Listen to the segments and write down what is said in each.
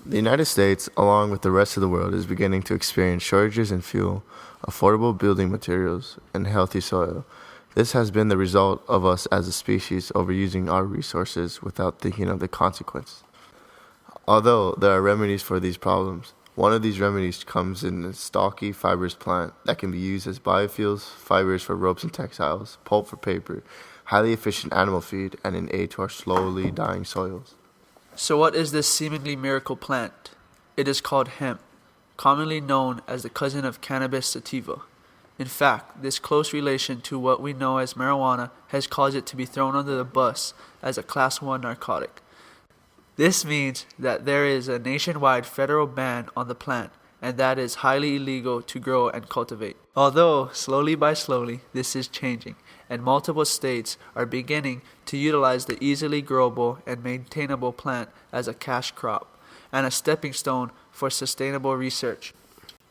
The United States, along with the rest of the world, is beginning to experience shortages in fuel, affordable building materials, and healthy soil. This has been the result of us as a species overusing our resources without thinking of the consequence. Although there are remedies for these problems, one of these remedies comes in the stalky fibrous plant that can be used as biofuels, fibers for ropes and textiles, pulp for paper, highly efficient animal feed, and an aid to our slowly dying soils. So what is this seemingly miracle plant? It is called hemp, commonly known as the cousin of cannabis sativa. In fact, this close relation to what we know as marijuana has caused it to be thrown under the bus as a Class 1 narcotic. This means that there is a nationwide federal ban on the plant, and that it is highly illegal to grow and cultivate. Although, slowly by slowly, this is changing, and multiple states are beginning to utilize the easily growable and maintainable plant as a cash crop and a stepping stone for sustainable research.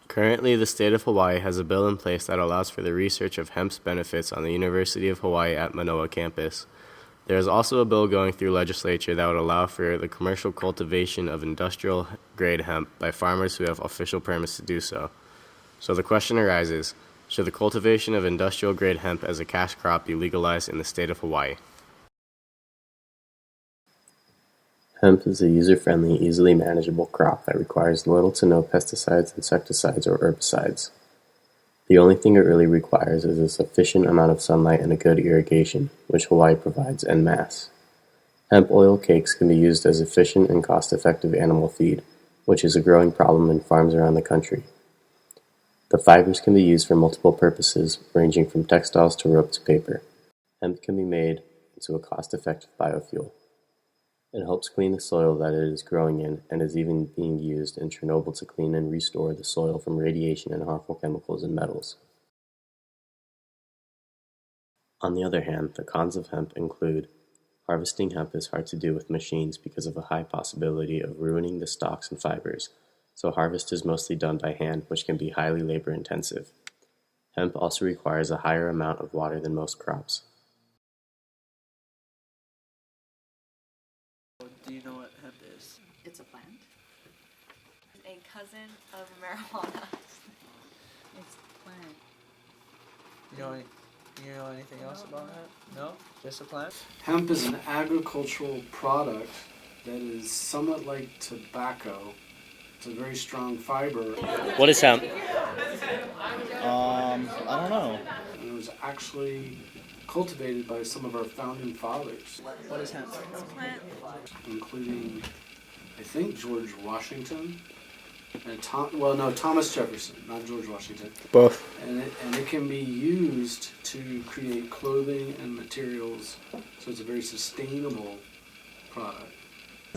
Currently, the state of Hawaii has a bill in place that allows for the research of hemp's benefits on the University of Hawaii at Manoa campus. There is also a bill going through legislature that would allow for the commercial cultivation of industrial-grade hemp by farmers who have official permits to do so. So the question arises, should the cultivation of industrial-grade hemp as a cash crop be legalized in the state of Hawaii? Hemp is a user-friendly, easily manageable crop that requires little to no pesticides, insecticides, or herbicides. The only thing it really requires is a sufficient amount of sunlight and a good irrigation, which Hawaii provides en masse. Hemp oil cakes can be used as efficient and cost-effective animal feed, which is a growing problem in farms around the country. The fibers can be used for multiple purposes, ranging from textiles to rope to paper. Hemp can be made into a cost-effective biofuel. It helps clean the soil that it is growing in and is even being used in Chernobyl to clean and restore the soil from radiation and harmful chemicals and metals. On the other hand, the cons of hemp include harvesting hemp is hard to do with machines because of a high possibility of ruining the stalks and fibers, so harvest is mostly done by hand, which can be highly labor-intensive. Hemp also requires a higher amount of water than most crops. Do you know what hemp is? It's a plant. A cousin of marijuana. It's a plant. You know anything else about hemp? No? Just a plant? Hemp is an agricultural product that is somewhat like tobacco. It's a very strong fiber. What is hemp? I don't know. And it was actually cultivated by some of our founding fathers. What is hemp? It's a plant. Including, I think, George Washington and Thomas Jefferson, not George Washington. Both. And it can be used to create clothing and materials, so it's a very sustainable product.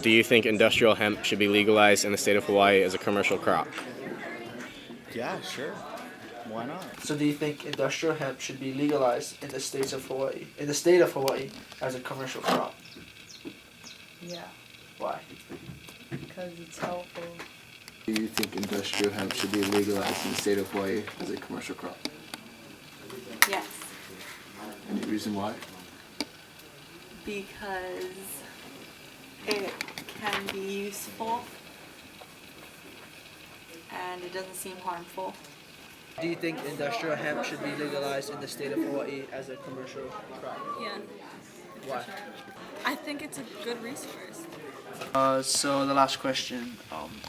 Do you think industrial hemp should be legalized in the state of Hawaii as a commercial crop? Yeah, sure. Why not? So do you think industrial hemp should be legalized in the state of Hawaii as a commercial crop? Yeah, Why? because it's helpful. Do you think industrial hemp should be legalized in the state of Hawaii as a commercial crop? Yes, Any reason why? because it can be useful and it doesn't seem harmful. Do you think industrial hemp should be legalized in the state of Hawaii as a commercial crop? Yeah, Why? I think it's a good resource. So the last question.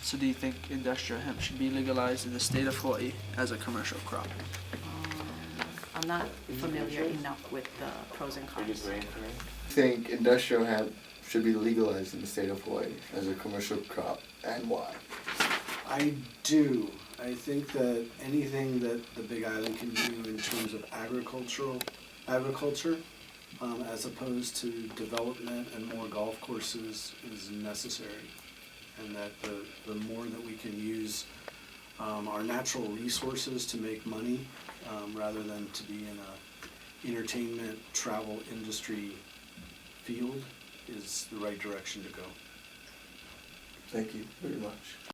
So do you think industrial hemp should be legalized in the state of Hawaii as a commercial crop? I'm not familiar enough with the pros and cons. I think industrial hemp should be legalized in the state of Hawaii as a commercial crop, and why? I do. I think that anything that the Big Island can do in terms of agriculture, as opposed to development and more golf courses, is necessary. And that the more that we can use our natural resources to make money, rather than to be in a entertainment, travel industry field, is the right direction to go. Thank you very much.